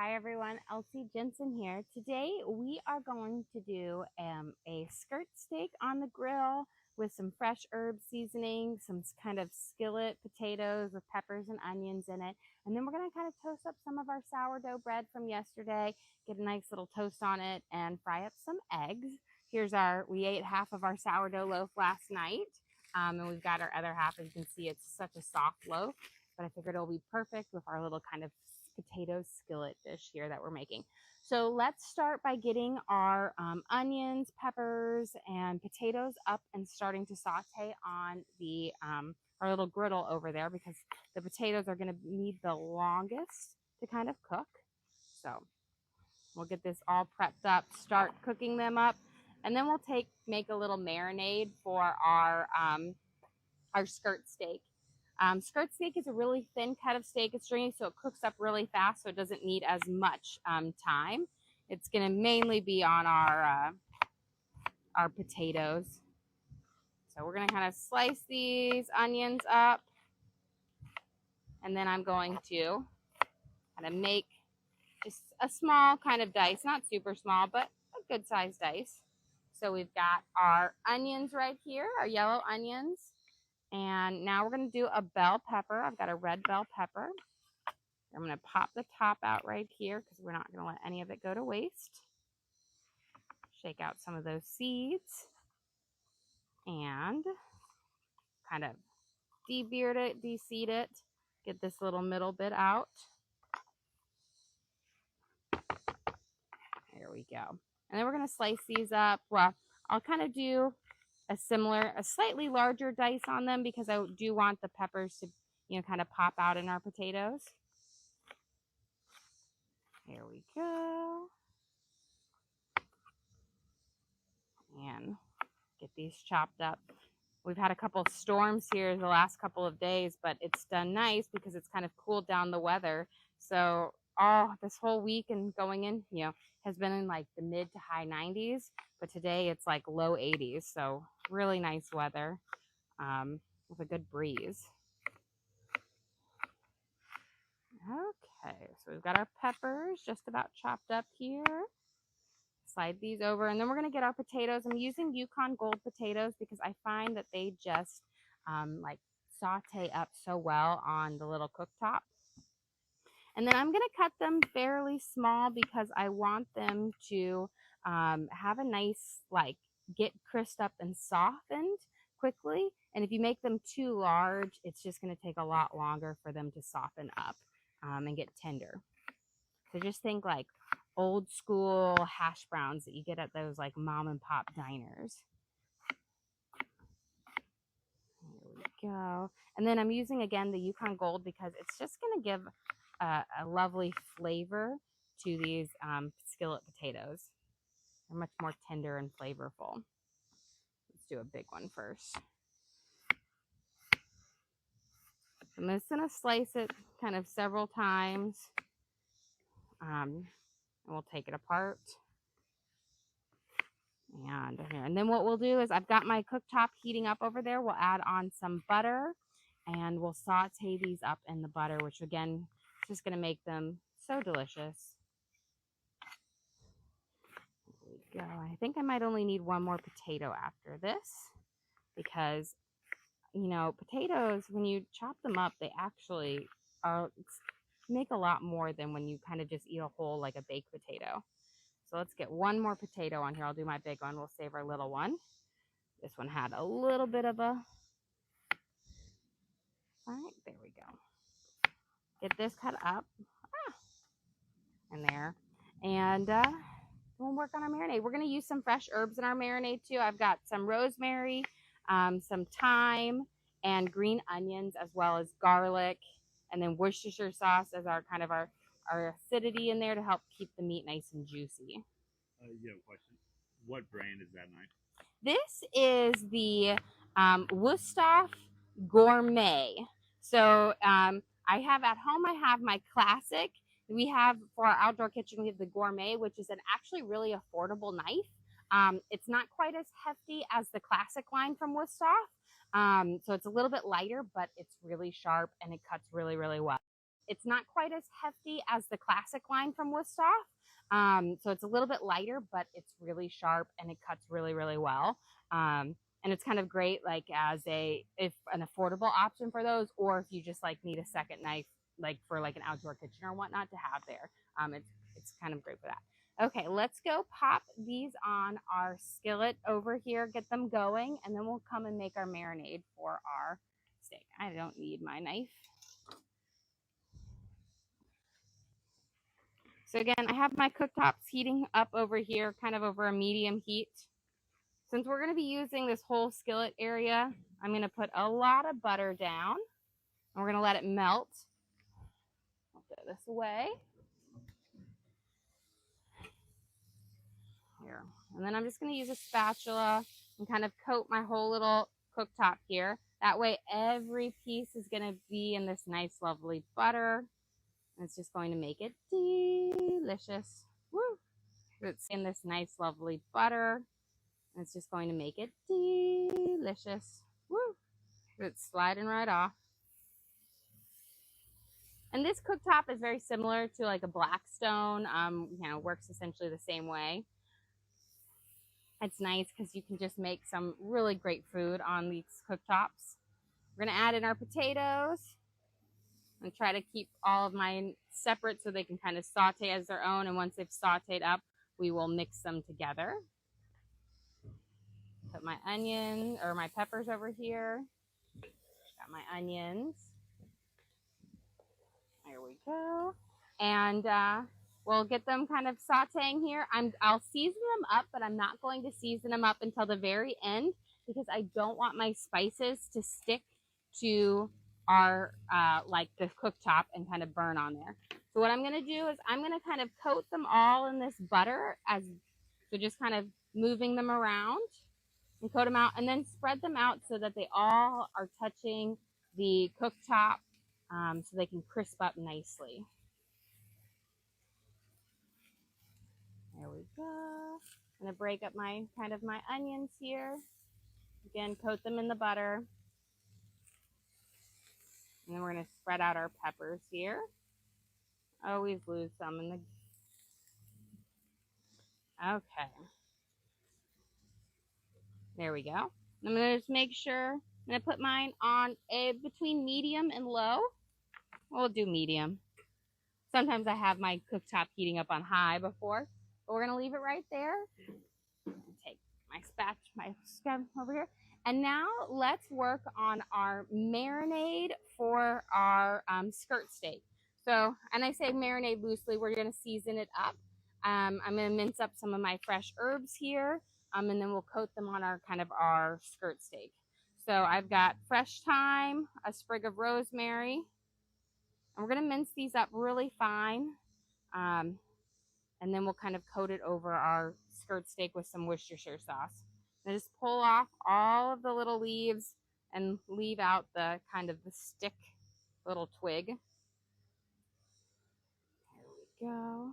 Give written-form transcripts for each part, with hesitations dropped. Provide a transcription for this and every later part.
Hi everyone, Elsie Jensen here. Today we are going to do a skirt steak on the grill with some fresh herb seasoning, some kind of skillet potatoes with peppers and onions in it. And then we're going to kind of toast up some of our sourdough bread from yesterday, get a nice little toast on it, and fry up some eggs. We ate half of our sourdough loaf last night, and we've got our other half. As you can see, it's such a soft loaf, but I figured it'll be perfect with our little kind of potato skillet dish here that we're making. So let's start by getting our onions, peppers, and potatoes up and starting to saute on the our little griddle over there, because the potatoes are going to need the longest to kind of cook. So we'll get this all prepped up, start cooking them up, and then we'll make a little marinade for our skirt steak. Skirt steak is a really thin cut of steak. It's stringy, so it cooks up really fast, so it doesn't need as much time. It's going to mainly be on our potatoes. So we're going to kind of slice these onions up, and then I'm going to kind of make just a small kind of dice, not super small, but a good sized dice. So we've got our onions right here, our yellow onions. And now we're going to do a bell pepper. I've got a red bell pepper. I'm going to pop the top out right here because we're not going to let any of it go to waste. Shake out some of those seeds and kind of de-beard it, de-seed it. Get this little middle bit out. There we go. And then we're going to slice these up. Well, I'll kind of do a slightly larger dice on them because I do want the peppers to, kind of pop out in our potatoes. Here we go. And get these chopped up. We've had a couple of storms here the last couple of days, but it's done nice because it's kind of cooled down the weather. So this whole week and going in, has been in like the mid to high 90s, but today it's like low 80s. So really nice weather with a good breeze. Okay, so we've got our peppers just about chopped up here. Slide these over, and then we're going to get our potatoes. I'm using Yukon Gold potatoes because I find that they just like saute up so well on the little cooktop. And then I'm going to cut them fairly small because I want them to have a nice, get crisped up and softened quickly. And if you make them too large, it's just going to take a lot longer for them to soften up and get tender. So just think like old school hash browns that you get at those like mom and pop diners. There we go. And then I'm using again the Yukon Gold because it's just going to give a lovely flavor to these skillet potatoes. They're much more tender and flavorful. Let's do a big one first. I'm just going to slice it kind of several times. And we'll take it apart. And then what we'll do is I've got my cooktop heating up over there. We'll add on some butter and we'll saute these up in the butter, which again is just going to make them so delicious. There we go. I think I might only need one more potato after this because, potatoes, when you chop them up, they actually make a lot more than when you kind of just eat a whole, like a baked potato. So let's get one more potato on here. I'll do my big one. We'll save our little one. This one had a little bit of a... All right, there we go. Get this cut up. And there. And we'll work on our marinade. We're going to use some fresh herbs in our marinade too. I've got some rosemary, some thyme, and green onions, as well as garlic, and then Worcestershire sauce as our kind of our acidity in there to help keep the meat nice and juicy. You have a question? What brand is that knife? This is the Worcestershire Gourmet. So I have at home, I have my classic. We have for our outdoor kitchen, we have the Gourmet, which is an actually really affordable knife. It's not quite as hefty as the classic line from Worcestershire. So it's a little bit lighter, but it's really sharp and it cuts really, really well. It's not quite as hefty as the classic line from Worcester. So it's a little bit lighter, but it's really sharp and it cuts really, really well. And it's kind of great like as if an affordable option for those, or if you just like need a second knife like for like an outdoor kitchen or whatnot to have there. It's kind of great for that. Okay, let's go pop these on our skillet over here, get them going, and then we'll come and make our marinade for our steak. I don't need my knife. So again, I have my cooktops heating up over here, kind of over a medium heat. Since we're going to be using this whole skillet area, I'm going to put a lot of butter down, and we're going to let it melt. I'll throw this away. Here. And then I'm just going to use a spatula and kind of coat my whole little cooktop here. That way every piece is going to be in this nice, lovely butter. And it's just going to make it delicious. Woo! It's in this nice, lovely butter. And it's just going to make it delicious. Woo! It's sliding right off. And this cooktop is very similar to like a Blackstone. Works essentially the same way. It's nice because you can just make some really great food on these cooktops. We're gonna add in our potatoes and try to keep all of mine separate so they can kind of saute as their own. And once they've sauteed up, we will mix them together. Put my onion or my peppers over here. Got my onions. There we go. And we'll get them kind of sauteing here. I'll season them up, but I'm not going to season them up until the very end because I don't want my spices to stick to our like the cooktop and kind of burn on there. So what I'm going to do is I'm going to kind of coat them all in this butter so just kind of moving them around and coat them out and then spread them out so that they all are touching the cooktop so they can crisp up nicely. There we go. I'm going to break up my onions here. Again, coat them in the butter. And then we're going to spread out our peppers here. I always lose some in the... Okay. There we go. I'm going to just make sure, I'm going to put mine on between medium and low. We'll do medium. Sometimes I have my cooktop heating up on high before, but we're going to leave it right there. Take my scum over here. And now let's work on our marinade for our skirt steak. So, and I say marinade loosely, we're going to season it up. I'm going to mince up some of my fresh herbs here, and then we'll coat them on our skirt steak. So I've got fresh thyme, a sprig of rosemary, and we're going to mince these up really fine. And then we'll kind of coat it over our skirt steak with some Worcestershire sauce. And just pull off all of the little leaves and leave out the kind of the stick little twig. There we go.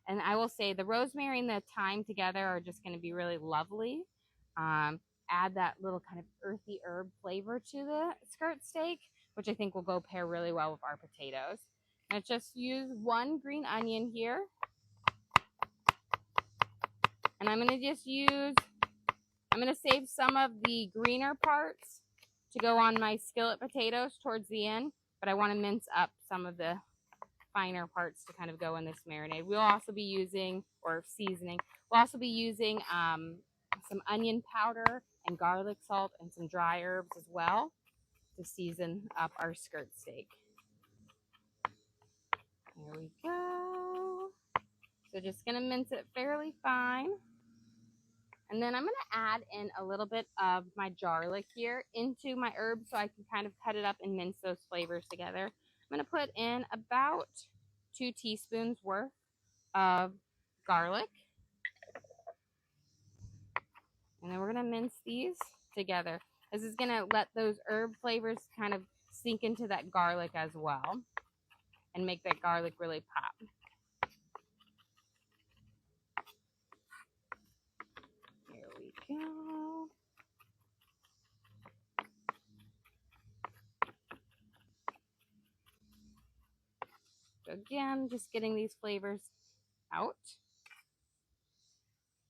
And I will say the rosemary and the thyme together are just going to be really lovely. Add that little kind of earthy herb flavor to the skirt steak, which I think will go pair really well with our potatoes. And just use one green onion here. And I'm going to save some of the greener parts to go on my skillet potatoes towards the end, but I want to mince up some of the finer parts to kind of go in this marinade. We'll also be using, or seasoning, we'll also be using some onion powder and garlic salt and some dry herbs as well to season up our skirt steak. There we go. So just going to mince it fairly fine. And then I'm going to add in a little bit of my garlic here into my herbs so I can kind of cut it up and mince those flavors together. I'm going to put in about 2 teaspoons worth of garlic. And then we're going to mince these together. This is going to let those herb flavors kind of sink into that garlic as well and make that garlic really pop. There we go. So again, just getting these flavors out.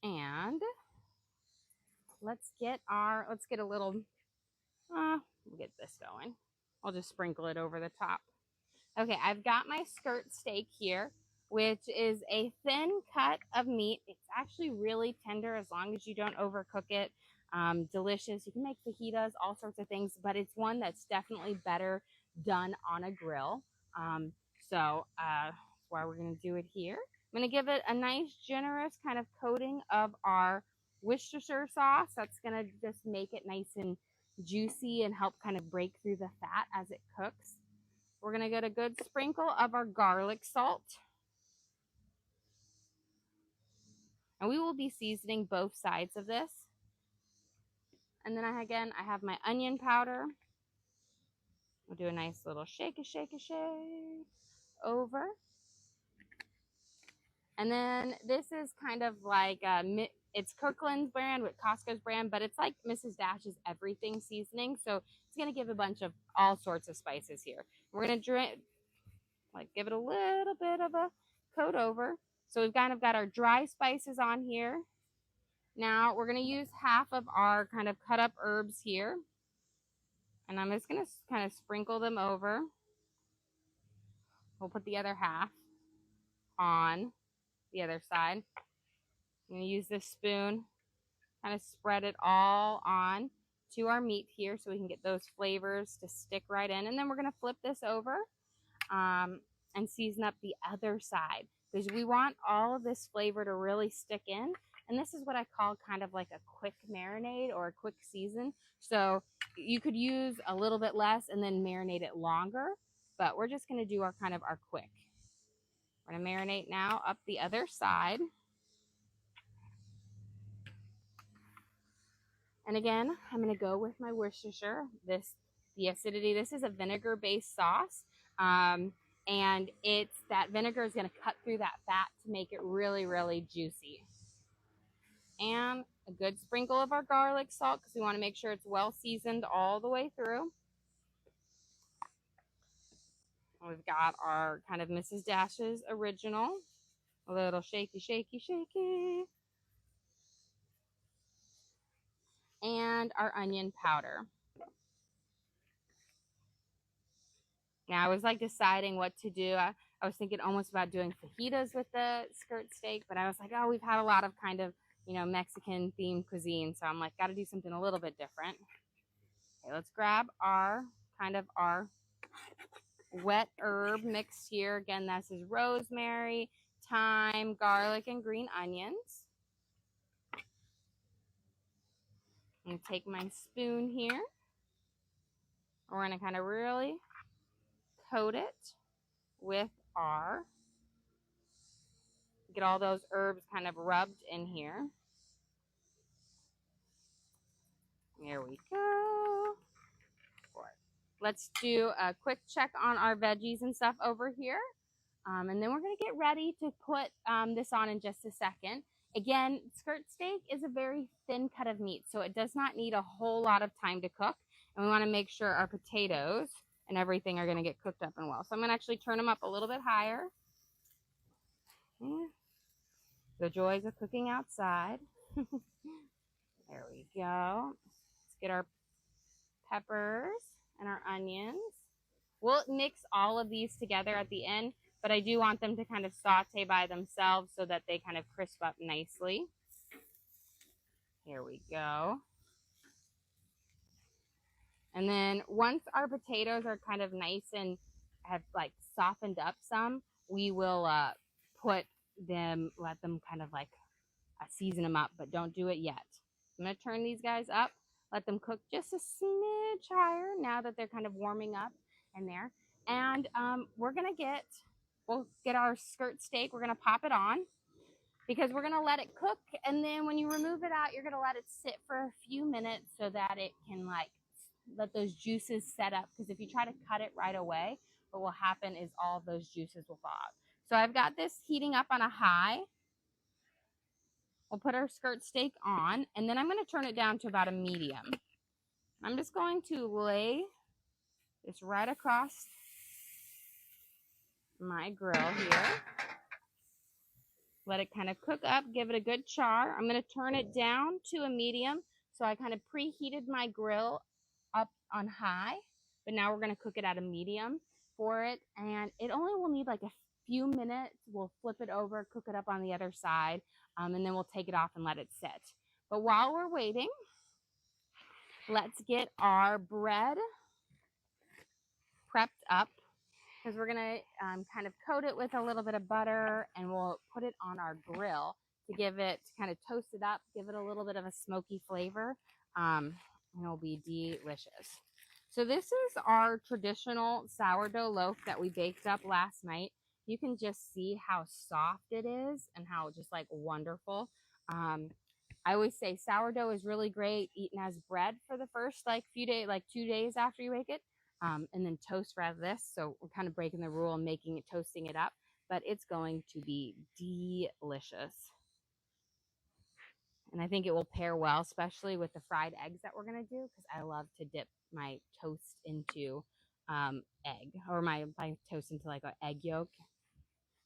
And let's get a little, we'll get this going. I'll just sprinkle it over the top. Okay, I've got my skirt steak here, which is a thin cut of meat. It's actually really tender as long as you don't overcook it. Delicious. You can make fajitas, all sorts of things, but it's one that's definitely better done on a grill. That's why we're going to do it here. I'm going to give it a nice, generous kind of coating of our Worcestershire sauce. That's going to just make it nice and juicy and help kind of break through the fat as it cooks. We're going to get a good sprinkle of our garlic salt. And we will be seasoning both sides of this. And then I have my onion powder. We'll do a nice little shake over. And then this is kind of like, it's Kirkland's brand with Costco's brand, but it's like Mrs. Dash's everything seasoning. So it's going to give a bunch of all sorts of spices here. We're going to give it a little bit of a coat over. So we've kind of got our dry spices on here. Now we're going to use half of our kind of cut up herbs here. And I'm just going to kind of sprinkle them over. We'll put the other half on the other side. I'm going to use this spoon, kind of spread it all on to our meat here so we can get those flavors to stick right in. And then we're going to flip this over and season up the other side because we want all of this flavor to really stick in. And this is what I call kind of like a quick marinade or a quick season. So you could use a little bit less and then marinate it longer, but we're just going to do our quick. We're going to marinate now up the other side. And again, I'm going to go with my Worcestershire. The acidity, this is a vinegar-based sauce. And that vinegar is going to cut through that fat to make it really, really juicy. And a good sprinkle of our garlic salt because we want to make sure it's well seasoned all the way through. We've got our kind of Mrs. Dash's original. A little shaky. And our onion powder. Now I was like deciding what to do. I was thinking almost about doing fajitas with the skirt steak, but I was like, oh, we've had a lot of kind of, Mexican themed cuisine. So I'm like, got to do something a little bit different. Okay, let's grab our wet herb mix here. Again, this is rosemary, thyme, garlic, and green onions. I'm going to take my spoon here. We're going to kind of really coat it with get all those herbs kind of rubbed in here. There we go. Let's do a quick check on our veggies and stuff over here. And then we're going to get ready to put this on in just a second. Again, skirt steak is a very thin cut of meat, so it does not need a whole lot of time to cook. And we want to make sure our potatoes and everything are going to get cooked up and well. So I'm going to actually turn them up a little bit higher. The joys of cooking outside. There we go. Let's get our peppers and our onions. We'll mix all of these together at the end, but I do want them to kind of saute by themselves so that they kind of crisp up nicely. Here we go. And then once our potatoes are kind of nice and have like softened up some, we will let them kind of like season them up, but don't do it yet. I'm going to turn these guys up, let them cook just a smidge higher now that they're kind of warming up in there. And we'll get our skirt steak. We're going to pop it on because we're going to let it cook. And then when you remove it out, you're going to let it sit for a few minutes so that it can let those juices set up. Because if you try to cut it right away, what will happen is all of those juices will fall out. So I've got this heating up on a high. We'll put our skirt steak on, and then I'm going to turn it down to about a medium. I'm just going to lay this right across my grill here. Let it kind of cook up, give it a good char. I'm going to turn it down to a medium. So I kind of preheated my grill up on high, but now we're going to cook it at a medium for it. And it only will need like a few minutes. We'll flip it over, cook it up on the other side, and then we'll take it off and let it sit. But while we're waiting, let's get our bread prepped up, because we're gonna kind of coat it with a little bit of butter, and we'll put it on our grill to give it, kind of toast it up, give it a little bit of a smoky flavor, and it'll be delicious. So this is our traditional sourdough loaf that we baked up last night. You can just see how soft it is and how just like wonderful. I always say sourdough is really great eaten as bread for the first like few days, like 2 days after you bake it. And then toast rather this. So we're kind of breaking the rule and making it, toasting it up, but it's going to be delicious. And I think it will pair well, especially with the fried eggs that we're going to do, because I love to dip my toast into egg, or my toast into like an egg yolk.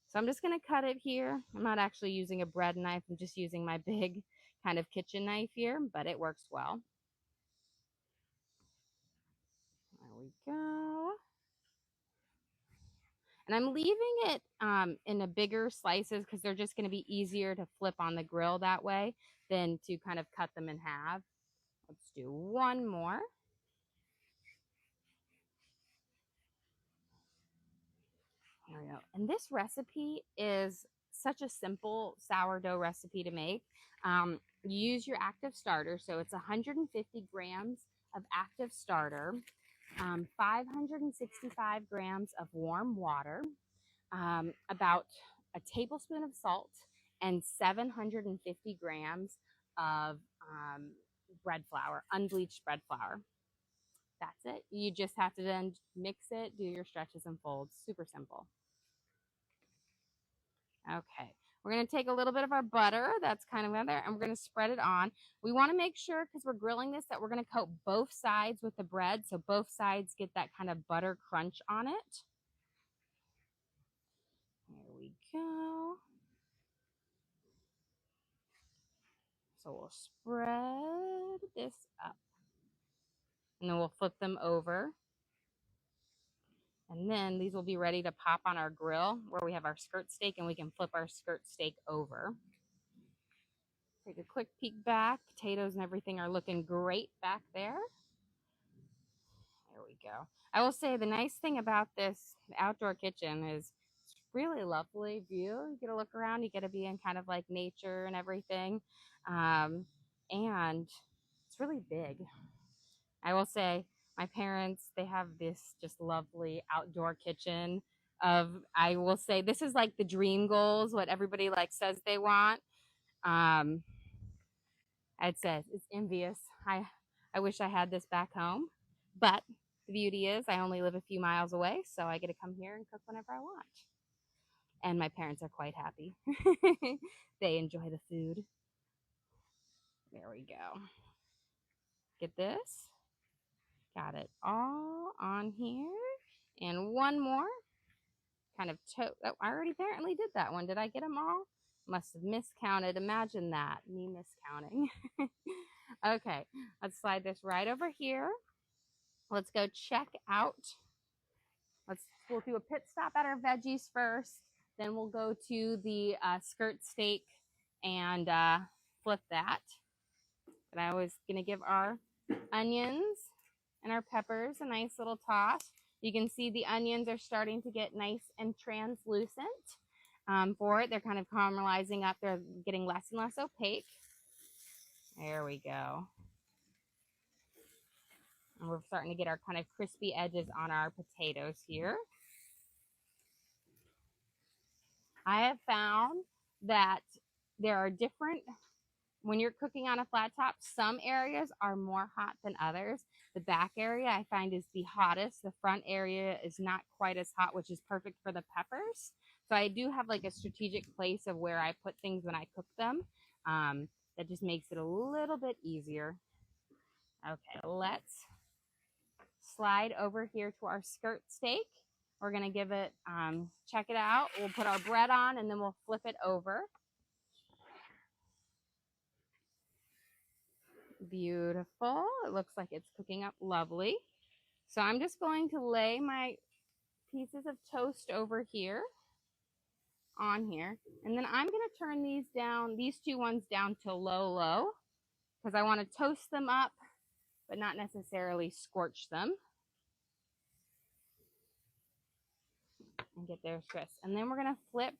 So I'm just going to cut it here. I'm not actually using a bread knife. I'm just using my big kind of kitchen knife here, but it works well. There we go. And I'm leaving it in a bigger slices because they're just going to be easier to flip on the grill that way than to kind of cut them in half. Let's do one more. There we go. And this recipe is such a simple sourdough recipe to make. You use your active starter. So it's 150 grams of active starter, 565 grams of warm water, about a tablespoon of salt, and 750 grams of bread flour, unbleached bread flour. That's it. You just have to then mix it, do your stretches and folds. Super simple. Okay, we're going to take a little bit of our butter that's kind of in there, and we're going to spread it on. We want to make sure, because we're grilling this, that we're going to coat both sides with the bread, so both sides get that kind of butter crunch on it. There we go. So we'll spread this up, and then we'll flip them over. And then these will be ready to pop on our grill where we have our skirt steak, and we can flip our skirt steak over. Take a quick peek back. Potatoes and everything are looking great back there. There we go. I will say the nice thing about this outdoor kitchen is it's really lovely view. You get to look around, you get to be in kind of like nature and everything. And it's really big. I will say my parents, they have this just lovely outdoor kitchen of, I will say this is like the dream goals, what everybody like says they want. I'd say it's envious. I wish I had this back home, but the beauty is I only live a few miles away, so I get to come here and cook whenever I want. And my parents are quite happy. They enjoy the food. There we go. Get this. Got it all on here. And one more. Kind of oh, I already apparently did that one. Did I get them all? Must have miscounted. Imagine that, me miscounting. Okay, let's slide this right over here. Let's go check out. We'll do a pit stop at our veggies first. Then we'll go to the skirt steak and flip that. But I was gonna give our onions and our peppers a nice little toss. You can see the onions are starting to get nice and translucent for it. They're kind of caramelizing up. They're getting less and less opaque. There we go. And we're starting to get our kind of crispy edges on our potatoes here. I have found that there are different, when you're cooking on a flat top, some areas are more hot than others. The back area I find is the hottest. The front area is not quite as hot, which is perfect for the peppers. So I do have like a strategic place of where I put things when I cook them. That just makes it a little bit easier. Okay, let's slide over here to our skirt steak. We're gonna give it, check it out. We'll put our bread on and then we'll flip it over. Beautiful. It looks like it's cooking up lovely. So I'm just going to lay my pieces of toast over here on here. And then I'm going to turn these down, these two ones down to low, because I want to toast them up, but not necessarily scorch them. And get those crisp. And then we're going to flip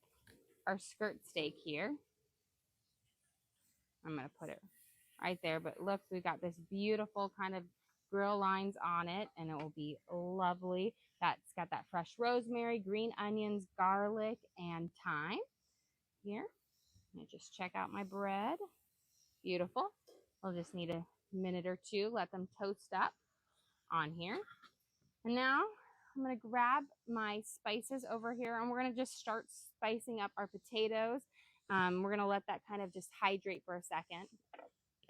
our skirt steak here. I'm going to put it right there, but look, we've got this beautiful kind of grill lines on it, and it will be lovely. That's got that fresh rosemary, green onions, garlic, and thyme here. And just check out my bread. Beautiful. I'll just need a minute or two, let them toast up on here. And now I'm going to grab my spices over here, and we're going to just start spicing up our potatoes. We're going to let that kind of just hydrate for a second.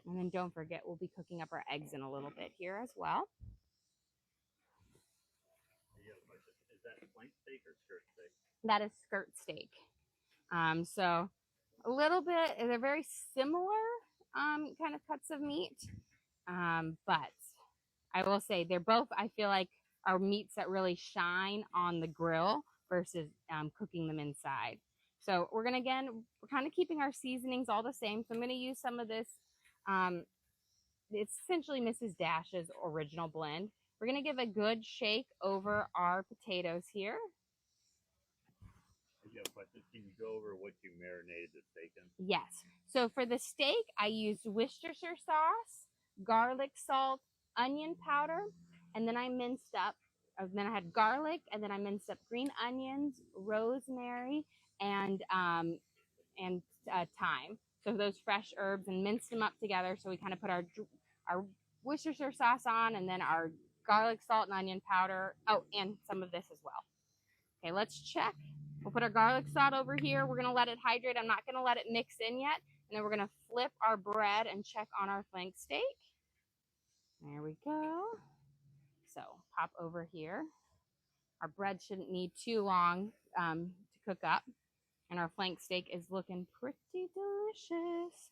And then don't forget, we'll be cooking up our eggs in a little bit here as well. Is that flank steak or skirt steak? That is skirt steak. So a little bit, they're very similar kind of cuts of meat. But I will say they're both, I feel like, are meats that really shine on the grill versus cooking them inside. So we're going to, again, we're kind of keeping our seasonings all the same. So I'm going to use some of this. It's essentially Mrs. Dash's original blend. We're going to give a good shake over our potatoes here. I have a question. Can you go over what you marinated the steak in? Yes. So for the steak, I used Worcestershire sauce, garlic salt, onion powder, and then I minced up. Then I had garlic, and then I minced up green onions, rosemary, and thyme. So those fresh herbs, and minced them up together. So we kind of put our Worcestershire sauce on, and then our garlic salt and onion powder. Oh, and some of this as well. Okay, let's check. We'll put our garlic salt over here. We're going to let it hydrate. I'm not going to let it mix in yet. And then we're going to flip our bread and check on our flank steak. There we go. So pop over here. Our bread shouldn't need too long to cook up. And our flank steak is looking pretty delicious.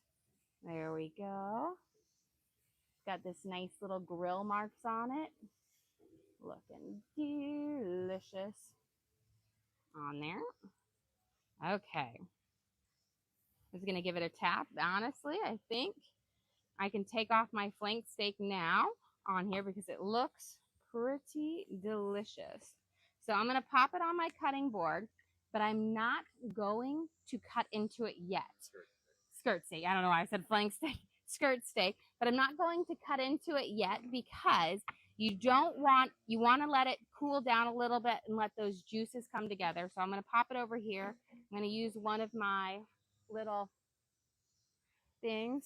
There we go. It's got this nice little grill marks on it. Looking delicious on there. Okay. I was going to give it a tap. Honestly, I think I can take off my flank steak now on here because it looks pretty delicious. So I'm going to pop it on my cutting board, but I'm not going to cut into it yet. Skirt steak. I don't know why I said flank steak. Skirt steak. But I'm not going to cut into it yet because you want to let it cool down a little bit and let those juices come together. So I'm going to pop it over here. I'm going to use one of my little things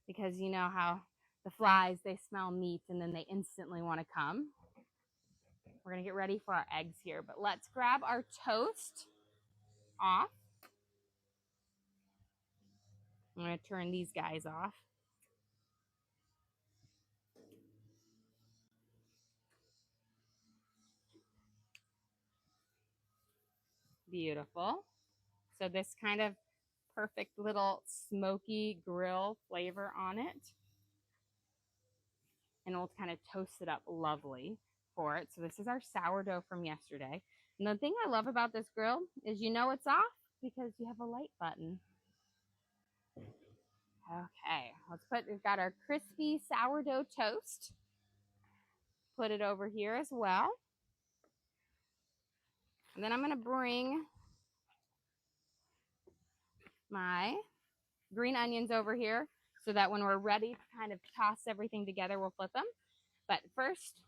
because you know how the flies, they smell meat and then they instantly want to come. We're going to get ready for our eggs here, but let's grab our toast off. I'm going to turn these guys off. Beautiful. So this kind of perfect little smoky grill flavor on it. And we'll kind of toast it up lovely for it. So this is our sourdough from yesterday. And the thing I love about this grill is you know it's off because you have a light button. Okay, we've got our crispy sourdough toast. Put it over here as well. And then I'm going to bring my green onions over here so that when we're ready to kind of toss everything together, we'll flip them. But first,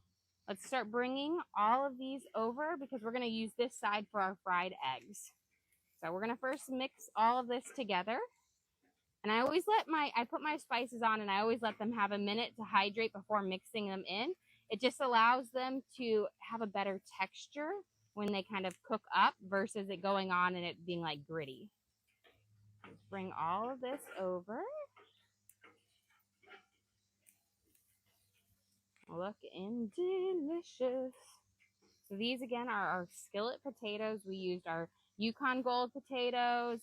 let's start bringing all of these over because we're going to use this side for our fried eggs. So we're going to first mix all of this together. And I put my spices on and I always let them have a minute to hydrate before mixing them in. It just allows them to have a better texture when they kind of cook up versus it going on and it being like gritty. Let's bring all of this over. Looking delicious. So these again are our skillet potatoes. We used our Yukon Gold potatoes,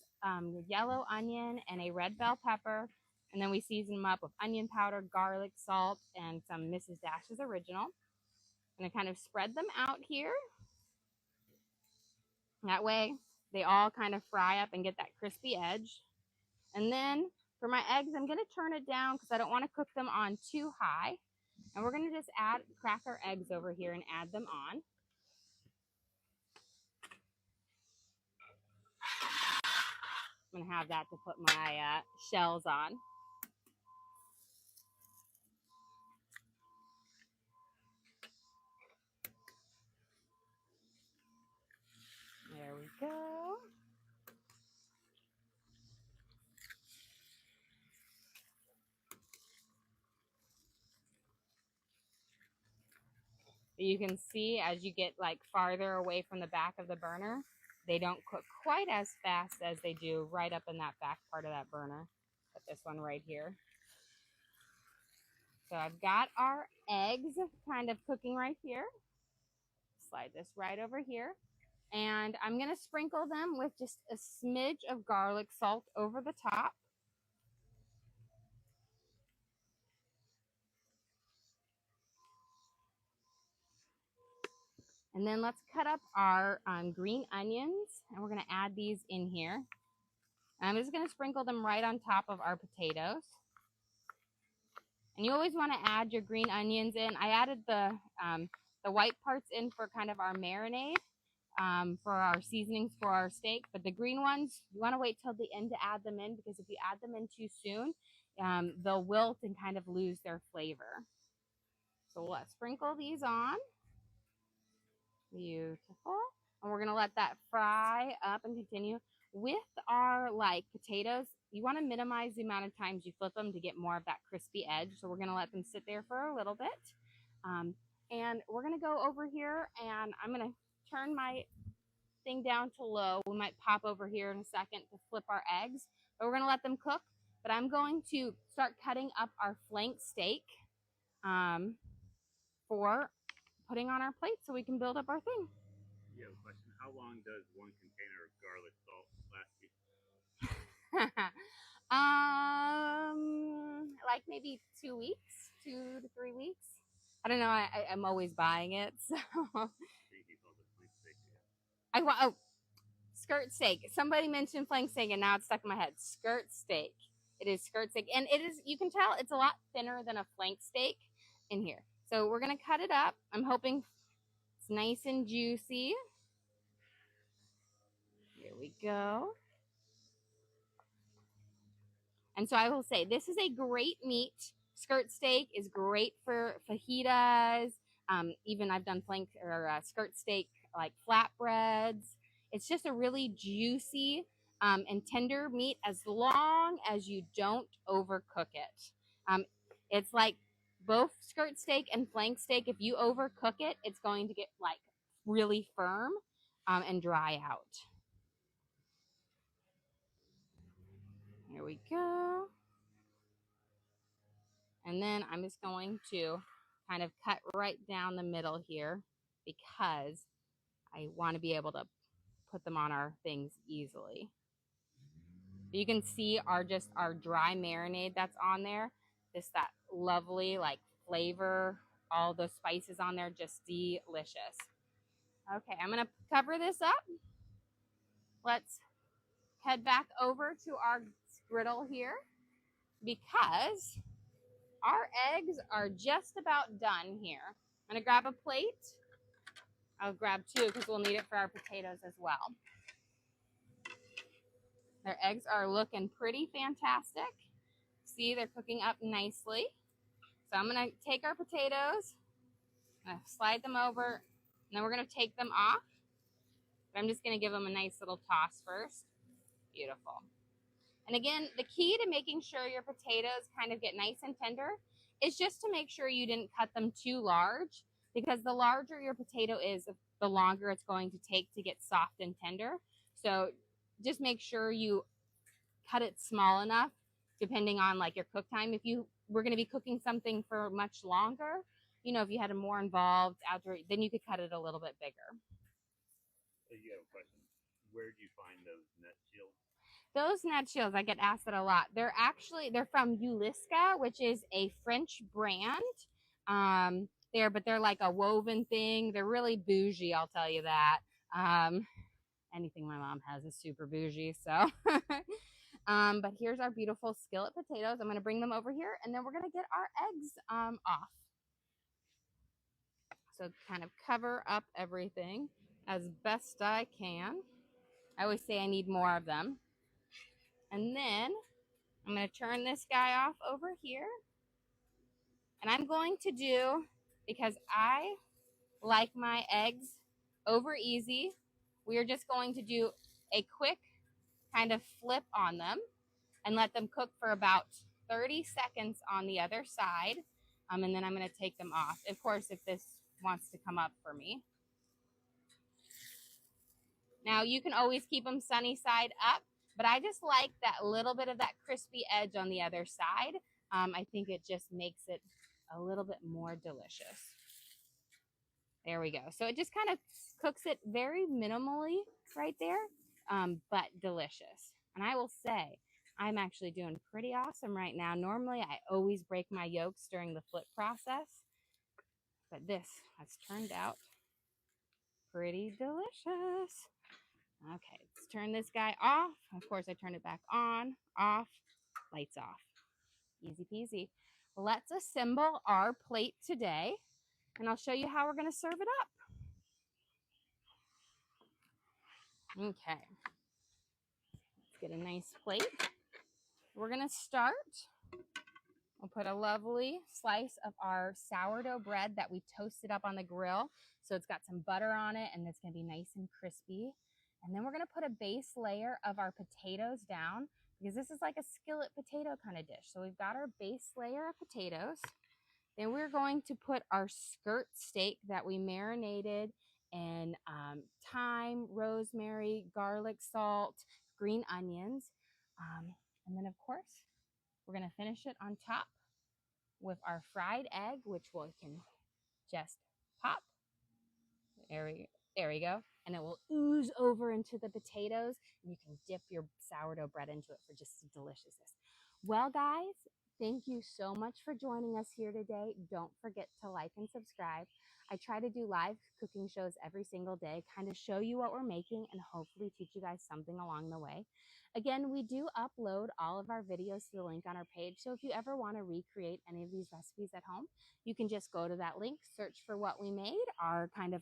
yellow onion, and a red bell pepper. And then we season them up with onion powder, garlic, salt, and some Mrs. Dash's original. And I kind of spread them out here. That way they all kind of fry up and get that crispy edge. And then for my eggs, I'm going to turn it down because I don't want to cook them on too high. And we're going to just crack our eggs over here and add them on. I'm going to have that to put my shells on. There we go. You can see as you get like farther away from the back of the burner, they don't cook quite as fast as they do right up in that back part of that burner. But this one right here. So I've got our eggs kind of cooking right here. Slide this right over here. And I'm going to sprinkle them with just a smidge of garlic salt over the top. And then let's cut up our green onions, and we're going to add these in here. And I'm just going to sprinkle them right on top of our potatoes. And you always want to add your green onions in. I added the white parts in for kind of our marinade, for our seasonings for our steak. But the green ones, you want to wait till the end to add them in, because if you add them in too soon, they'll wilt and kind of lose their flavor. So let's sprinkle these on. Beautiful. And we're going to let that fry up and continue. With our potatoes, you want to minimize the amount of times you flip them to get more of that crispy edge. So we're going to let them sit there for a little bit. And we're going to go over here, and I'm going to turn my thing down to low. We might pop over here in a second to flip our eggs, but we're going to let them cook. But I'm going to start cutting up our flank steak for putting on our plate so we can build up our thing. You have a question. How long does one container of garlic salt last you? Like maybe 2 weeks, 2 to 3 weeks. I don't know. I'm always buying it, so. Skirt steak. Somebody mentioned flank steak, and now it's stuck in my head. Skirt steak. It is skirt steak, and it is. You can tell it's a lot thinner than a flank steak in here. So we're gonna cut it up. I'm hoping it's nice and juicy. Here we go. And so I will say, this is a great meat. Skirt steak is great for fajitas. Even I've done flank or skirt steak like flatbreads. It's just a really juicy and tender meat as long as you don't overcook it. It's like both skirt steak and flank steak. If you overcook it, it's going to get like really firm and dry out. Here we go. And then I'm just going to kind of cut right down the middle here because I want to be able to put them on our things easily. You can see our dry marinade that's on there. Just that lovely like flavor, all those spices on there, just delicious. Okay, I'm gonna cover this up. Let's head back over to our griddle here because our eggs are just about done here. I'm gonna grab a plate. I'll grab 2 because we'll need it for our potatoes as well. Their eggs are looking pretty fantastic. See, they're cooking up nicely. So I'm gonna take our potatoes, I'm gonna slide them over, and then we're gonna take them off. But I'm just gonna give them a nice little toss first. Beautiful. And again, the key to making sure your potatoes kind of get nice and tender is just to make sure you didn't cut them too large, because the larger your potato is, the longer it's going to take to get soft and tender. So just make sure you cut it small enough depending on like your cook time. If you were going to be cooking something for much longer, you know, if you had a more involved outdoor, then you could cut it a little bit bigger. You have a question. Where do you find those nut shields? Those nut shields, I get asked that a lot. They're from Ulisca, which is a French brand. They're like a woven thing. They're really bougie, I'll tell you that. Anything my mom has is super bougie, so. But here's our beautiful skillet potatoes. I'm gonna bring them over here, and then we're gonna get our eggs off. So kind of cover up everything as best I can. I always say I need more of them. And then I'm going to turn this guy off over here. And I'm going to do, because I like my eggs over easy, we are just going to do a quick kind of flip on them and let them cook for about 30 seconds on the other side. And then I'm going to take them off. Of course, if this wants to come up for me. Now, you can always keep them sunny side up, but I just like that little bit of that crispy edge on the other side. I think it just makes it a little bit more delicious. There we go. So it just kind of cooks it very minimally right there, but delicious. And I will say, I'm actually doing pretty awesome right now. Normally, I always break my yolks during the flip process, but this has turned out pretty delicious. Okay, let's turn this guy off. Of course, I turn it back on, off, lights off. Easy peasy. Let's assemble our plate today, and I'll show you how we're going to serve it up. Okay, let's get a nice plate. We're going to start. We'll put a lovely slice of our sourdough bread that we toasted up on the grill. So it's got some butter on it, and it's going to be nice and crispy. And then we're going to put a base layer of our potatoes down, because this is like a skillet potato kind of dish. So we've got our base layer of potatoes. Then we're going to put our skirt steak that we marinated in thyme, rosemary, garlic salt, green onions. And then, of course, we're going to finish it on top with our fried egg, which we can just pop. There we go. And it will ooze over into the potatoes, and you can dip your sourdough bread into it for just deliciousness. Well, guys, thank you so much for joining us here today. Don't forget to like and subscribe. I try to do live cooking shows every single day, kind of show you what we're making and hopefully teach you guys something along the way. Again, we do upload all of our videos to the link on our page. So if you ever want to recreate any of these recipes at home, you can just go to that link, search for what we made, our kind of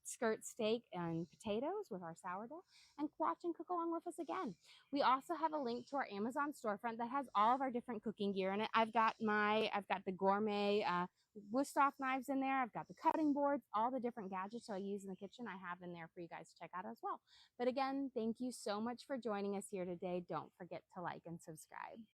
skirt steak and potatoes with our sourdough, and watch and cook along with us again. We also have a link to our Amazon storefront that has all of our different cooking gear in it. I've got the gourmet Worcestershire knives in there. I've got the cutting boards, all the different gadgets I use in the kitchen I have in there for you guys to check out as well. But again, thank you so much for joining us here today. Don't forget to like and subscribe.